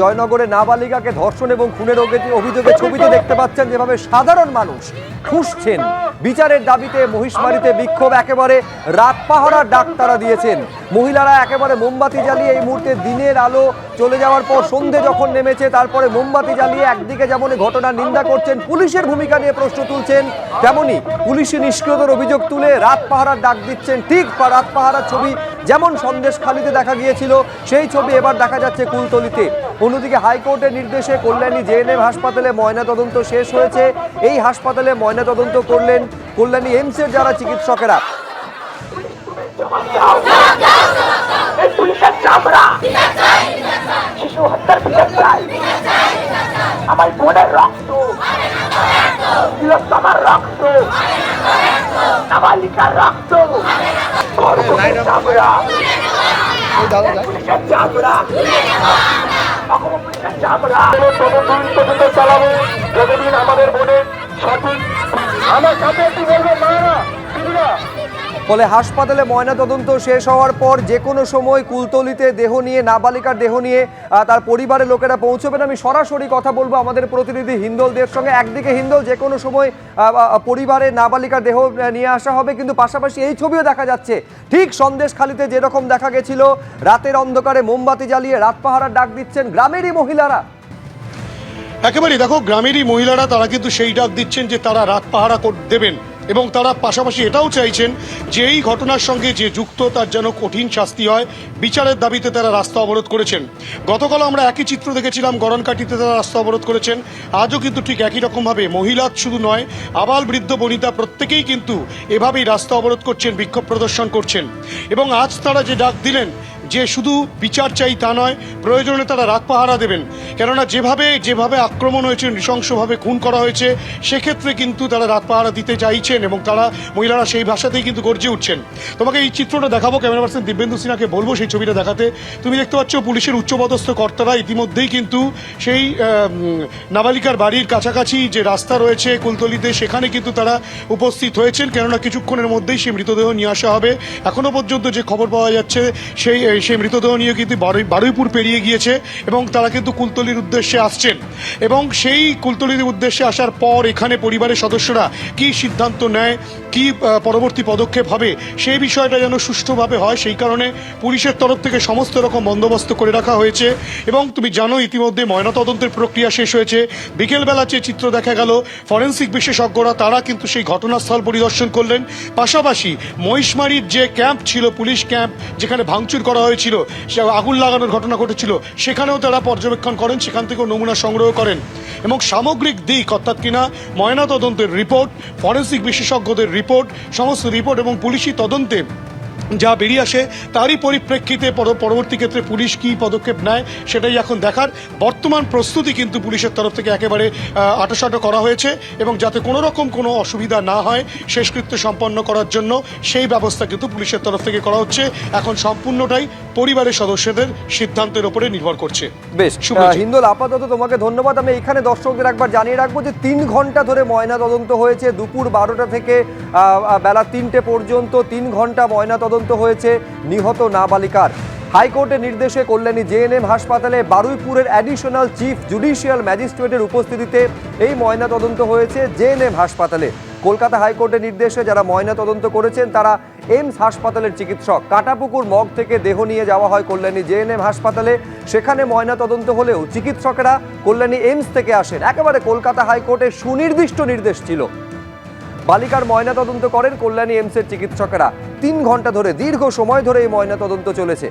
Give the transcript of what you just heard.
জয়নগরে নাবালিকাকে ধর্ষণ এবং খুনের অভিযোগে ছবিতে দেখতে পাচ্ছেন যেভাবে সাধারণ মানুষ ফুঁসছেন। বিচারের দাবিতে মহিষমারীতে বিক্ষোভ, একেবারে রাত পাহারার ডাক তারা দিয়েছেন। মহিলারা একেবারে মোমবাতি জ্বালিয়ে, এই মুহূর্তে দিনের আলো চলে যাওয়ার পর সন্ধে যখন নেমেছে তারপরে মোমবাতি জ্বালিয়ে একদিকে যেমন ঘটনার নিন্দা করছেন, পুলিশের ভূমিকা নিয়ে প্রশ্ন তুলছেন, তেমনি পুলিশি নিষ্ক্রিয়তার অভিযোগ তুলে রাত পাহারার ডাক দিচ্ছেন। ঠিক রাত পাহারার ছবি যেমন সন্দেশখালিতে দেখা গিয়েছিল সেই ছবি এবার দেখা যাচ্ছে কুলতলিতে। অন্যদিকে হাইকোর্টের নির্দেশে কল্যাণী জেএনএম হাসপাতালে ময়নাতদন্ত শেষ হয়েছে। এই হাসপাতালে ময়নাতদন্ত করলেন কল্যাণী এইমসের যারা চিকিৎসকেরা। আমার বোনের রক্ত, আমার রক্ত, নাবালিকার রক্ত, চালাবো যতদিন আমাদের বোনের সঠিক আমার সাথে একটু বলবো মারা দিদিরা। ফলে হাসপাতালে ময়নাতদন্ত শেষ হওয়ার পর যে কোনো সময় কুলতলিতে দেহ নিয়ে, নাবালিকার দেহ নিয়ে তার পরিবারের লোকেরা পৌঁছবেন। আমি সরাসরি কথা বলবো আমাদের প্রতিনিধি হিন্দল দের সঙ্গে। একদিকে হিন্দল, যে কোনো সময় পরিবারের নাবালিকার দেহ নিয়ে আসা হবে, কিন্তু পাশাপাশি এই ছবিও দেখা যাচ্ছে ঠিক সন্দেশখালিতে যেরকম দেখা গেছিল, রাতের অন্ধকারে মোমবাতি জ্বালিয়ে রাত পাহারার ডাক দিচ্ছেন গ্রামেরই মহিলারা। একেবারেই দেখো, গ্রামেরই মহিলারা তারা কিন্তু সেই ডাক দিচ্ছেন যে তারা রাত পাহারা দেবেন এবং তারা পাশাপাশি এটাও চাইছেন যে এই ঘটনার সঙ্গে যে যুক্ত তার যেন কঠিন শাস্তি হয়। বিচারের দাবিতে তারা রাস্তা অবরোধ করেছেন। গতকাল আমরা একই চিত্র দেখেছিলাম, গরনকাটিতে তারা রাস্তা অবরোধ করেছেন। আজও কিন্তু ঠিক একই রকমভাবে মহিলা শুধু নয়, আবাল বৃদ্ধ বনিতা প্রত্যেকেই কিন্তু এভাবেই রাস্তা অবরোধ করছেন, বিক্ষোভ প্রদর্শন করছেন। এবং আজ তারা যে ডাক দিলেন যে শুধু বিচার চাই তা নয়, প্রয়োজনে তারা রাত পাহারা দেবেন। কেননা যেভাবে আক্রমণ হয়েছে, নৃশংসভাবে খুন করা হয়েছে, সেক্ষেত্রে কিন্তু তারা রাত পাহারা দিতে চাইছেন এবং তারা মহিলারা সেই ভাষাতেই কিন্তু গর্জে উঠছেন। তোমাকে এই চিত্রটা দেখাবো, ক্যামেরা পার্সন দিব্যেন্দু সিনহাকে বলবো সেই ছবিটা দেখাতে। তুমি দেখতে পাচ্ছ পুলিশের উচ্চপদস্থ কর্তারা ইতিমধ্যেই কিন্তু সেই নাবালিকার বাড়ির কাছাকাছি যে রাস্তা রয়েছে কুলতলিতে, সেখানে কিন্তু তারা উপস্থিত হয়েছেন। কেননা কিছুক্ষণের মধ্যেই সেই মৃতদেহ নিয়ে আসা হবে। এখনো পর্যন্ত যে খবর পাওয়া যাচ্ছে সেই মৃতদেহ নিয়ে কিন্তু বারুইপুর পেরিয়ে গিয়েছে এবং তারা কিন্তু কুলতলির উদ্দেশ্যে আসছেন। এবং সেই কুলতলির উদ্দেশ্যে আসার পর এখানে পরিবারের সদস্যরা কি সিদ্ধান্ত নেয়, কি পরবর্তী পদক্ষেপ হবে, সেই বিষয়টা যেন সুষ্ঠুভাবে হয়, সেই কারণে পুলিশের তরফ থেকে সমস্ত রকম বন্দোবস্ত করে রাখা হয়েছে। এবং তুমি জানো ইতিমধ্যে ময়নাতদন্তের প্রক্রিয়া শেষ হয়েছে। বিকেলবেলা যে চিত্র দেখা গেল, ফরেন্সিক বিশেষজ্ঞরা তারা কিন্তু সেই ঘটনাস্থল পরিদর্শন করলেন। পাশাপাশি মহিষমারীর যে ক্যাম্প ছিল, পুলিশ ক্যাম্প, যেখানে ভাঙচুর করা হয়েছিল, সে আগুন লাগানোর ঘটনা ঘটেছিল, সেখানেও তারা পর্যবেক্ষণ করেন, সেখান থেকেও নমুনা সংগ্রহ করেন। এবং সামগ্রিক দিক অর্থাৎ কিনা ময়নাতদন্তের রিপোর্ট, ফরেন্সিক বিশেষজ্ঞদের রিপোর্ট, সমস্ত রিপোর্ট এবং পুলিশি তদন্তে যা বেরিয়ে আসে তারই পরিপ্রেক্ষিতে পরবর্তী ক্ষেত্রে পুলিশ কী পদক্ষেপ নেয় সেটাই এখন দেখার। বর্তমান প্রস্তুতি কিন্তু পুলিশের তরফ থেকে একেবারে আঁটোসাঁটো করা হয়েছে এবং যাতে কোনো রকম কোনো অসুবিধা না হয় শেষকৃত্য সম্পন্ন করার জন্য সেই ব্যবস্থা কিন্তু পুলিশের তরফ থেকে করা হচ্ছে। এখন সম্পূর্ণটাই পরিবারের সদস্যদের সিদ্ধান্তের উপরে নির্ভর করছে। বেশ হিন্দল, আপাতত তোমাকে ধন্যবাদ। আমি এখানে দর্শকদের একবার জানিয়ে রাখবো যে 3 ঘন্টা ধরে ময়নাতদন্ত হয়েছে। দুপুর 12টা থেকে বেলা 3টে পর্যন্ত 3 ঘন্টা ময়নাতদন্ত হয়েছে নিহত নাবালিকার। হাইকোর্টের নির্দেশে কল্যাণী জেএনএম হাসপাতালে বারুইপুরের অ্যাডিশনাল চিফ জুডিশিয়াল ম্যাজিস্ট্রেটের উপস্থিতিতে এই ময়নাতদন্ত হয়েছে জেএনএম হাসপাতালে। কলকাতা হাইকোর্টের নির্দেশে যারা ময়নাতদন্ত করেছেন তারা এইমস হাসপাতালের চিকিৎসক। কাটাপুকুর মগ থেকে দেহ নিয়ে যাওয়া হয় কল্যাণী জেএনএম হাসপাতালে। সেখানে ময়নাতদন্ত হলেও চিকিৎসকেরা কল্যাণী এইমস থেকে আসেন। একেবারে কলকাতা হাইকোর্টের সুনির্দিষ্ট নির্দেশ ছিল। বালিকার ময়নাতদন্ত করেন কল্যাণী এইমসের চিকিৎসকেরা। 3 ঘন্টা ধরে, দীর্ঘ সময় ধরে এই ময়নাতদন্ত চলেছে।